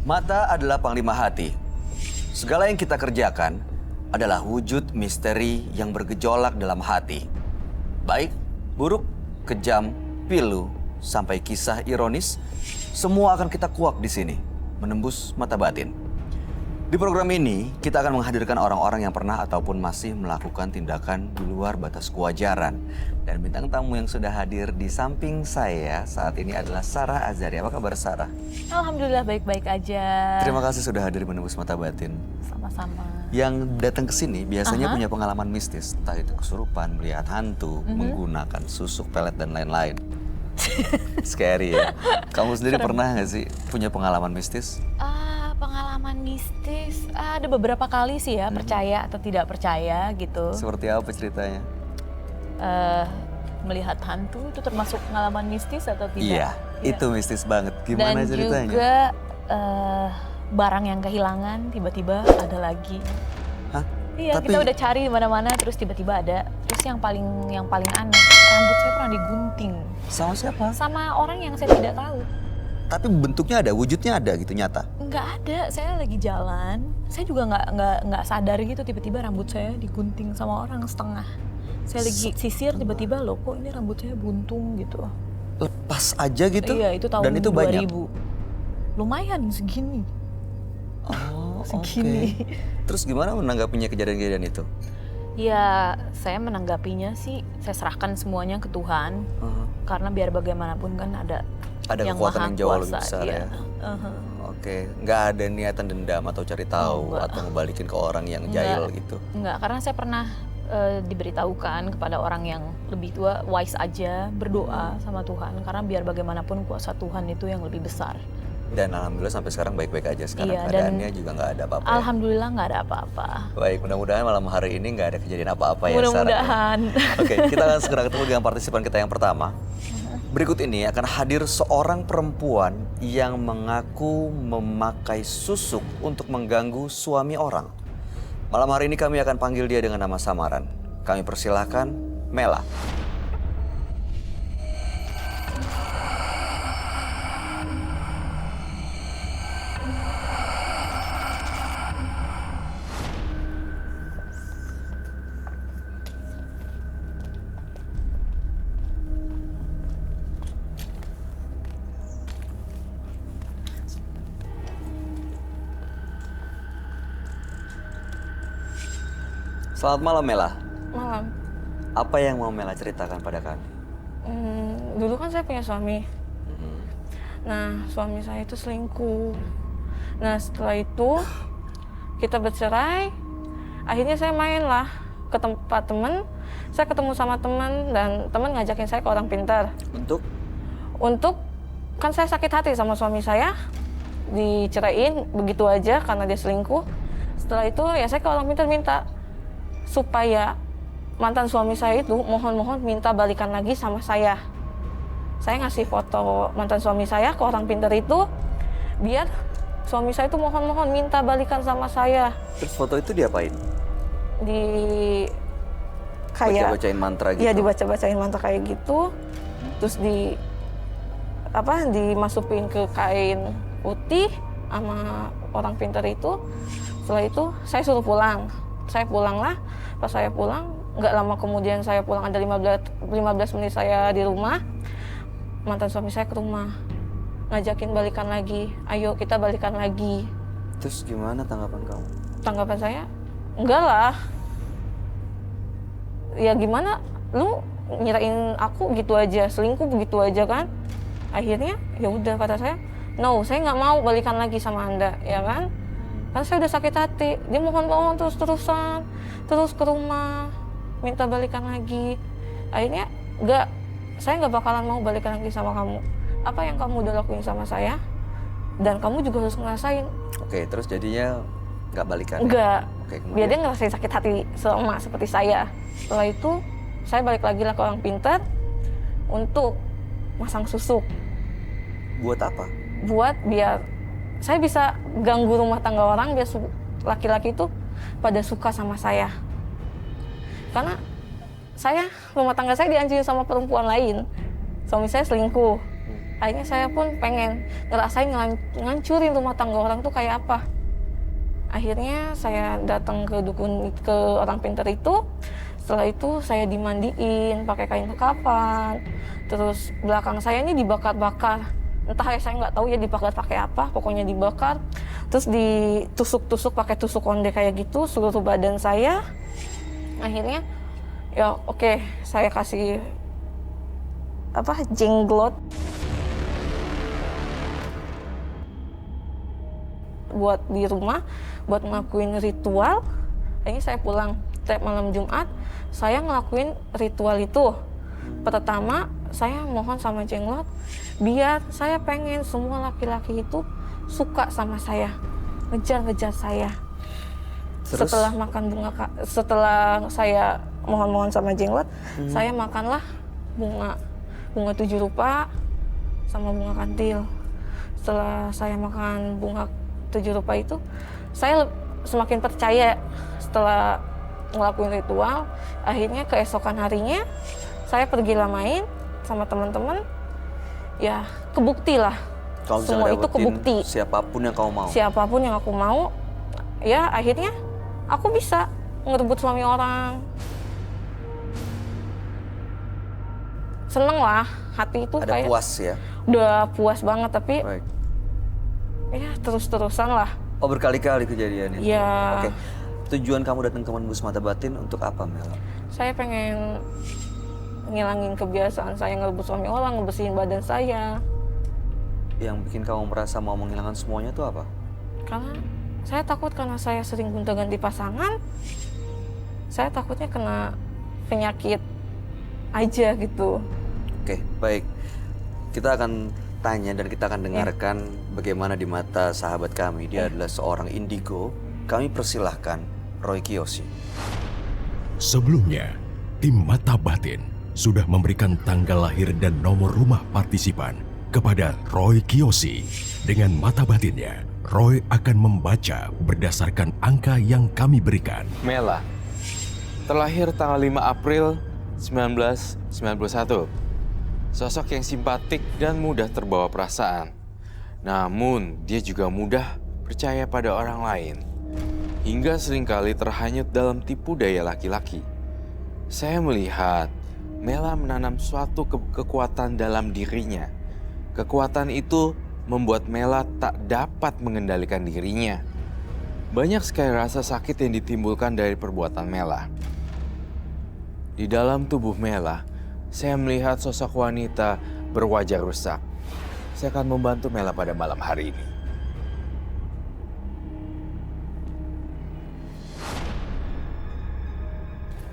Mata adalah panglima hati. Segala yang kita kerjakan adalah wujud misteri yang bergejolak dalam hati. Baik, buruk, kejam, pilu, sampai kisah ironis, semua akan kita kuak di sini, menembus mata batin. Di program ini, kita akan menghadirkan orang-orang yang pernah ataupun masih melakukan tindakan di luar batas kewajaran. Dan bintang tamu yang sudah hadir di samping saya saat ini adalah Sarah Azhari. Apa kabar Sarah? Alhamdulillah baik-baik aja. Terima kasih sudah hadir menembus mata batin. Sama-sama. Yang datang ke sini biasanya punya pengalaman mistis, entah itu kesurupan, melihat hantu, menggunakan susuk, pelet, dan lain-lain. Scary ya. Kamu sendiri pernah nggak sih punya pengalaman mistis? Pengalaman mistis ada beberapa kali sih ya, percaya atau tidak percaya gitu. Seperti apa ceritanya? Melihat hantu itu termasuk pengalaman mistis atau tidak? Iya, itu mistis banget. Gimana Dan ceritanya? Dan juga barang yang kehilangan tiba-tiba ada lagi. Hah? Iya, Tapi... kita udah cari di mana-mana terus tiba-tiba ada. Terus yang paling aneh, rambut saya pernah digunting. Sama siapa? Sama orang yang saya tidak tahu. Tapi bentuknya ada, wujudnya ada gitu, nyata? Nggak ada, saya lagi jalan. Saya juga nggak sadar gitu tiba-tiba rambut saya digunting sama orang setengah. Saya lagi sisir tiba-tiba loh kok ini rambut saya buntung gitu. Lepas aja gitu? Iya, itu tahun Dan itu 2000. banyak? Lumayan segini. Oh, segini. oke. Terus gimana menanggapinya kejadian-kejadian itu? Ya, saya menanggapinya sih, saya serahkan semuanya ke Tuhan. Karena biar bagaimanapun kan ada yang kekuatan maha yang jauh kuasa, lebih besar iya. ya? Oke, nggak ada niatan dendam atau cari tahu atau ngebalikin ke orang yang jahil gitu? Enggak, karena saya pernah diberitahukan kepada orang yang lebih tua, wise aja, berdoa sama Tuhan. Karena biar bagaimanapun kuasa Tuhan itu yang lebih besar. Dan alhamdulillah sampai sekarang baik-baik aja. Sekarang Iya, keadaannya juga nggak ada apa-apa. Alhamdulillah nggak ada apa-apa. Baik, mudah-mudahan malam hari ini nggak ada kejadian apa-apa ya, Sarah. Mudah-mudahan. Oke, kita akan segera ketemu dengan partisipan kita yang pertama. Berikut ini akan hadir seorang perempuan yang mengaku memakai susuk untuk mengganggu suami orang. Malam hari ini kami akan panggil dia dengan nama samaran. Kami persilahkan Mela. Selamat malam Mela. Malam. Apa yang mau Mela ceritakan pada kami? Dulu kan saya punya suami. Nah, suami saya itu selingkuh. Nah, setelah itu kita bercerai. Akhirnya saya main lah ke tempat teman. Saya ketemu sama teman dan teman ngajakin saya ke orang pintar. Untuk kan saya sakit hati sama suami saya. Diceraiin begitu aja karena dia selingkuh. Setelah itu ya saya ke orang pintar minta supaya mantan suami saya itu mohon-mohon minta balikan lagi sama saya. Saya ngasih foto mantan suami saya ke orang pintar itu biar suami saya itu mohon-mohon minta balikan sama saya. Terus foto itu diapain? Kayak baca-bacain mantra gitu? Iya, dibaca-bacain mantra kayak gitu. Terus dimasukin ke kain putih sama orang pintar itu. Setelah itu saya suruh pulang. Saya pulang lah, pas saya pulang, nggak lama kemudian saya pulang ada 15 menit saya di rumah, mantan suami saya ke rumah, ngajakin balikan lagi, ayo kita balikan lagi. Terus gimana tanggapan kamu? Tanggapan saya, enggak lah, ya gimana, lu nyerain aku gitu aja, selingkuh begitu aja kan. Akhirnya ya udah kata saya, no, saya nggak mau balikan lagi sama Anda, ya kan. Kan saya udah sakit hati, dia mohon-mohon terus-terusan, terus ke rumah, minta balikan lagi. Akhirnya saya nggak bakalan mau balikan lagi sama kamu. Apa yang kamu udah lakuin sama saya, dan kamu juga harus ngerasain. Oke, terus jadinya nggak balikan? Enggak, Oke, biar dia ngerasain sakit hati sama seperti saya. Setelah itu, saya balik lagi lah ke orang pintar untuk masang susuk. Buat apa? Buat biar saya bisa ganggu rumah tangga orang biar laki-laki itu pada suka sama saya. Karena rumah tangga saya dihancurin sama perempuan lain. Suami saya selingkuh. Akhirnya saya pun pengen ngerasain ngancurin rumah tangga orang tuh kayak apa. Akhirnya saya datang ke dukun, ke orang pintar itu. Setelah itu saya dimandiin pakai kain kafan. Terus belakang saya ini dibakar-bakar. Entah ya, saya nggak tahu ya dibakar pakai apa. Pokoknya dibakar. Terus ditusuk-tusuk pakai tusuk konde kayak gitu seluruh badan saya. Akhirnya ya oke, saya kasih jenglot buat di rumah, buat ngelakuin ritual. Akhirnya saya pulang setiap malam Jumat, saya ngelakuin ritual itu. Pertama, saya mohon sama jenglot, biar saya pengen semua laki-laki itu suka sama saya, ngejar-ngejar saya. Terus? Setelah saya mohon-mohon sama jenglot, saya makanlah bunga 7 rupa sama bunga kantil. Setelah saya makan bunga 7 rupa itu, saya semakin percaya. Setelah ngelakuin ritual, akhirnya keesokan harinya saya pergilah main sama teman-teman. Ya, kebukti lah. Kamu bisa Semua itu ngedapetin kebukti. siapapun yang kamu mau. Siapapun yang aku mau, ya akhirnya aku bisa ngerebut suami orang. Seneng lah, hati itu Ada kayak puas ya. udah puas banget, tapi Baik. ya terus-terusan lah. Oh, berkali-kali kejadian itu. Ya. Oke. Tujuan kamu datang ke Menembus Mata Batin untuk apa, Mela? Saya pengen ngilangin kebiasaan saya ngerebut suami orang, ngebersihin badan saya. Yang bikin kamu merasa mau menghilangkan semuanya itu apa? Karena saya takut, karena saya sering gonta-ganti pasangan, saya takutnya kena penyakit aja gitu. Oke, baik. Kita akan tanya dan kita akan dengarkan bagaimana di mata sahabat kami. Dia adalah seorang indigo. Kami persilahkan Roy Kiyoshi. Sebelumnya, tim Mata Batin sudah memberikan tanggal lahir dan nomor rumah partisipan kepada Roy Kiyoshi. Dengan mata batinnya, Roy akan membaca berdasarkan angka yang kami berikan. Mela, terlahir tanggal 5 April 1991. Sosok yang simpatik dan mudah terbawa perasaan. Namun, dia juga mudah percaya pada orang lain. Hingga seringkali terhanyut dalam tipu daya laki-laki. Saya melihat Mela menanam suatu kekuatan dalam dirinya. Kekuatan itu membuat Mela tak dapat mengendalikan dirinya. Banyak sekali rasa sakit yang ditimbulkan dari perbuatan Mela. Di dalam tubuh Mela, saya melihat sosok wanita berwajah rusak. Saya akan membantu Mela pada malam hari ini.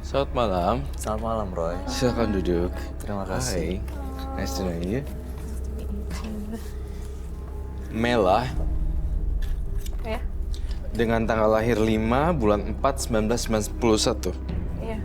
Selamat malam. Selamat malam, Roy. Silakan duduk. Terima kasih. Hai. Nice to know you. Mela, Ya, dengan tanggal lahir 5 bulan 4 1991. iya.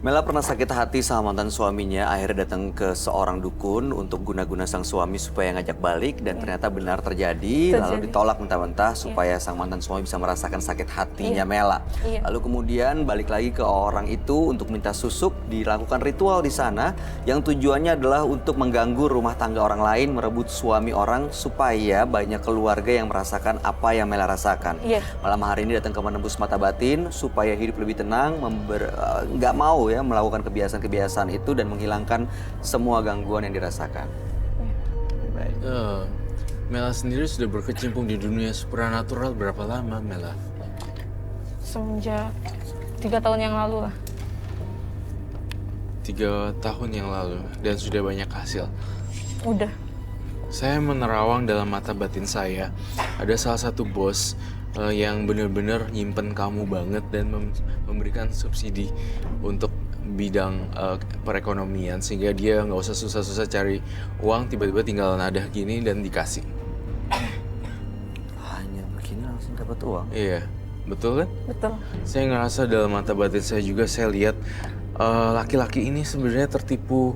Mela pernah sakit hati sama mantan suaminya, akhirnya datang ke seorang dukun untuk guna-guna sang suami supaya ngajak balik, dan ternyata benar terjadi. Lalu ditolak mentah-mentah supaya sang mantan suami bisa merasakan sakit hatinya Mela. Iya. Lalu kemudian balik lagi ke orang itu untuk minta susuk, dilakukan ritual di sana yang tujuannya adalah untuk mengganggu rumah tangga orang lain, merebut suami orang supaya banyak keluarga yang merasakan apa yang Mela rasakan. Iya. Malam hari ini datang ke Menembus Mata Batin supaya hidup lebih tenang, nggak mau ya melakukan kebiasaan-kebiasaan itu dan menghilangkan semua gangguan yang dirasakan. Baik. Mela sendiri sudah berkecimpung di dunia supranatural berapa lama, Mela? Semenjak 3 tahun yang lalu lah. 3 tahun yang lalu, dan sudah banyak hasil. Udah. Saya menerawang dalam mata batin saya, ada salah satu bos yang benar-benar nyimpen kamu banget dan memberikan subsidi untuk bidang perekonomian, sehingga dia nggak usah susah-susah cari uang, tiba-tiba tinggal nadah gini dan dikasih. Hanya begini langsung dapat uang. Iya, betul kan? Betul. Saya ngerasa dalam mata batin saya juga, saya lihat laki-laki ini sebenarnya tertipu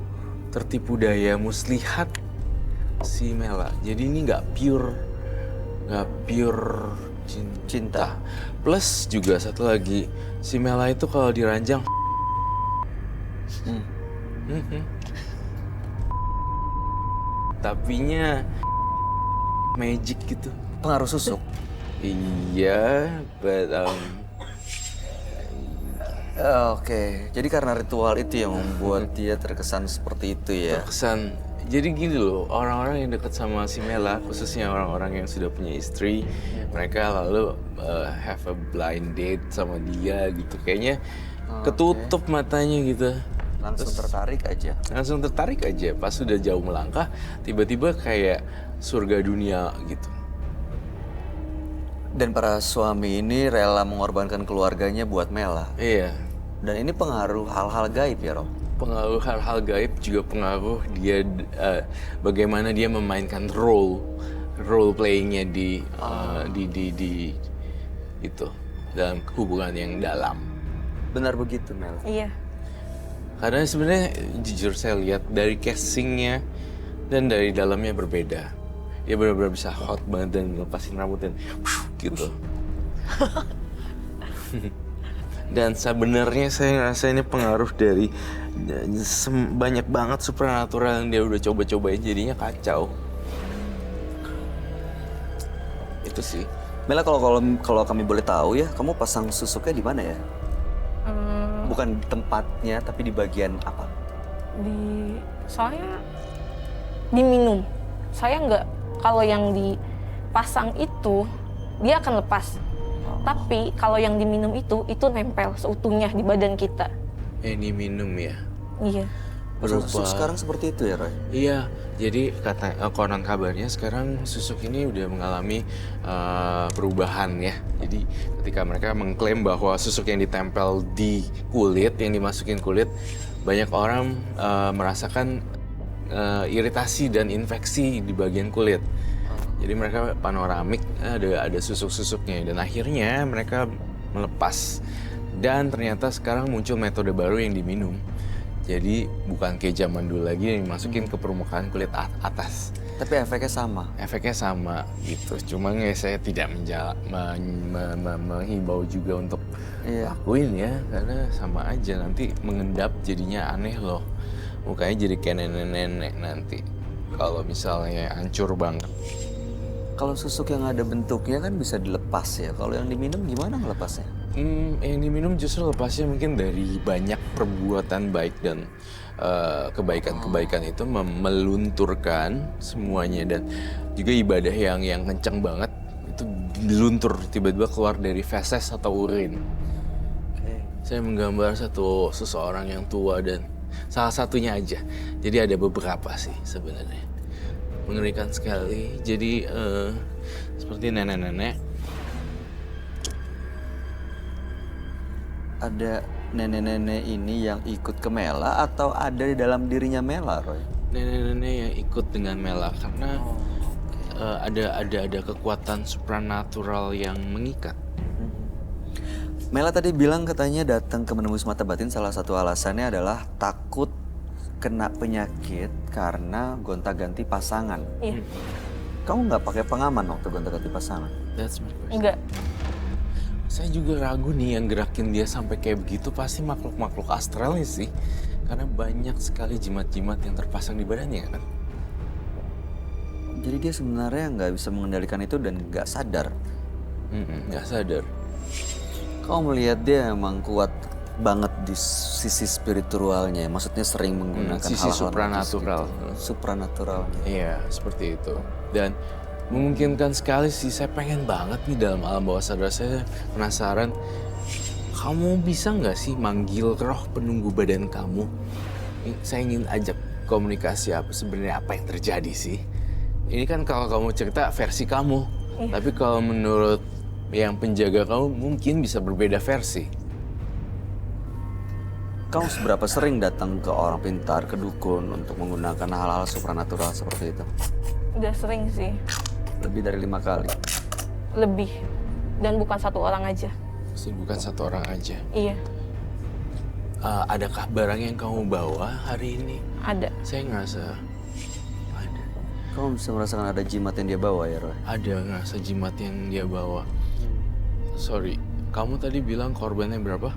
daya muslihat si Mela. Jadi ini nggak pure cinta. Plus juga satu lagi, si Mela itu kalau diranjang tapinya magic gitu. Pengaruh susuk. Iya, but Oke, jadi karena ritual itu yang membuat dia terkesan seperti itu ya. terkesan. Jadi gini loh, orang-orang yang dekat sama si Mela, khususnya orang-orang yang sudah punya istri, mereka lalu have a blind date sama dia gitu. Kayaknya ketutup matanya gitu. Langsung tertarik aja. Langsung tertarik aja. Pas sudah jauh melangkah, tiba-tiba kayak surga dunia gitu. Dan para suami ini rela mengorbankan keluarganya buat Mela. Iya. Dan ini pengaruh hal-hal gaib ya, Rob? Pengaruh hal-hal gaib juga pengaruh dia bagaimana dia memainkan role playingnya di itu dalam hubungan yang dalam. Benar begitu, Mel. Iya. Karena sebenarnya jujur saya lihat dari casingnya dan dari dalamnya berbeda. Dia benar-benar bisa hot banget dan lepasin rambutnya gitu. Dan sebenarnya saya ngerasa ini pengaruh dari banyak banget supernatural yang dia udah coba-cobain, jadinya kacau. Itu sih. Mela, kalau kami boleh tahu ya, kamu pasang susuknya di mana ya? Bukan tempatnya, tapi di bagian apa? Soalnya diminum. Saya nggak, kalau yang dipasang itu dia akan lepas. Tapi kalau yang diminum itu nempel seutuhnya di badan kita. Ini minum ya. Iya. Pasang Berupa- susuk sekarang seperti itu ya, Roy? Iya, jadi konon kabarnya sekarang susuk ini udah mengalami perubahan ya. Jadi ketika mereka mengklaim bahwa susuk yang ditempel di kulit, yang dimasukin kulit, banyak orang merasakan iritasi dan infeksi di bagian kulit. Jadi mereka panoramik, ada susuk-susuknya, dan akhirnya mereka melepas. Dan ternyata sekarang muncul metode baru yang diminum. Jadi bukan kayak zaman dulu lagi yang dimasukin ke permukaan kulit atas. Tapi efeknya sama. Efeknya sama gitu. Cuma ya saya tidak menghimbau juga untuk lakuin ya, karena sama aja nanti mengendap jadinya aneh loh. Mukanya jadi kayak nenek-nenek nanti kalau misalnya hancur banget. Kalau susuk yang ada bentuknya kan bisa dilepas ya. Kalau yang diminum gimana ngelepasnya? Yang diminum justru lepasnya mungkin dari banyak perbuatan baik dan kebaikan-kebaikan itu melunturkan semuanya, dan juga ibadah yang kencang banget itu diluntur tiba-tiba keluar dari feses atau urin. Saya menggambar seseorang yang tua dan salah satunya aja. Jadi ada beberapa sih sebenarnya. Mengerikan sekali. Jadi seperti nenek-nenek. Ada nenek-nenek ini yang ikut ke Mela atau ada di dalam dirinya Mela, Roy? Nenek-nenek yang ikut dengan Mela karena ada kekuatan supranatural yang mengikat. Mela tadi bilang katanya datang ke menembus mata batin salah satu alasannya adalah takut kena penyakit karena gonta-ganti pasangan. Iya. Kamu nggak pakai pengaman waktu gonta-ganti pasangan? That's my question. Enggak. Saya juga ragu nih yang gerakin dia sampai kayak begitu pasti makhluk-makhluk astralnya sih. Karena banyak sekali jimat-jimat yang terpasang di badannya kan. Jadi dia sebenarnya nggak bisa mengendalikan itu dan nggak sadar. Nggak sadar. Kamu melihat dia emang kuat banget di sisi spiritualnya, maksudnya sering menggunakan sisi hal-hal supranatural. magis gitu. Supranaturalnya. Iya, seperti itu. Dan memungkinkan sekali sih, saya pengen banget nih dalam alam bawah sadar saya penasaran. Kamu bisa nggak sih manggil roh penunggu badan kamu? Saya ingin ajak komunikasi sebenarnya apa yang terjadi sih. Ini kan kalau kamu cerita versi kamu, tapi kalau menurut yang penjaga kamu mungkin bisa berbeda versi. Kamu seberapa sering datang ke orang pintar, ke dukun untuk menggunakan hal-hal supranatural seperti itu? Udah sering sih. Lebih dari 5 kali. Lebih. Dan bukan satu orang aja. Bukan satu orang aja. Iya. Adakah barang yang kamu bawa hari ini? Ada. Saya ngerasa ada. Kamu bisa merasakan ada jimat yang dia bawa ya, Roy? Ada ngerasa jimat yang dia bawa. Sorry, kamu tadi bilang korbannya berapa?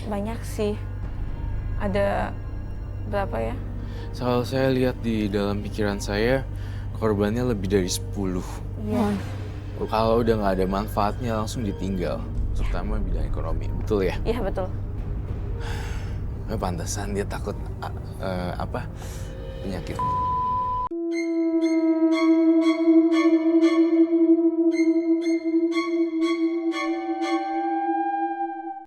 Banyak sih. Ada berapa ya? Kalau saya lihat di dalam pikiran saya, korbannya lebih dari 10. Iya. Kalau udah nggak ada manfaatnya langsung ditinggal, terutama bidang ekonomi, betul ya? Iya betul. Pantesan dia takut penyakit.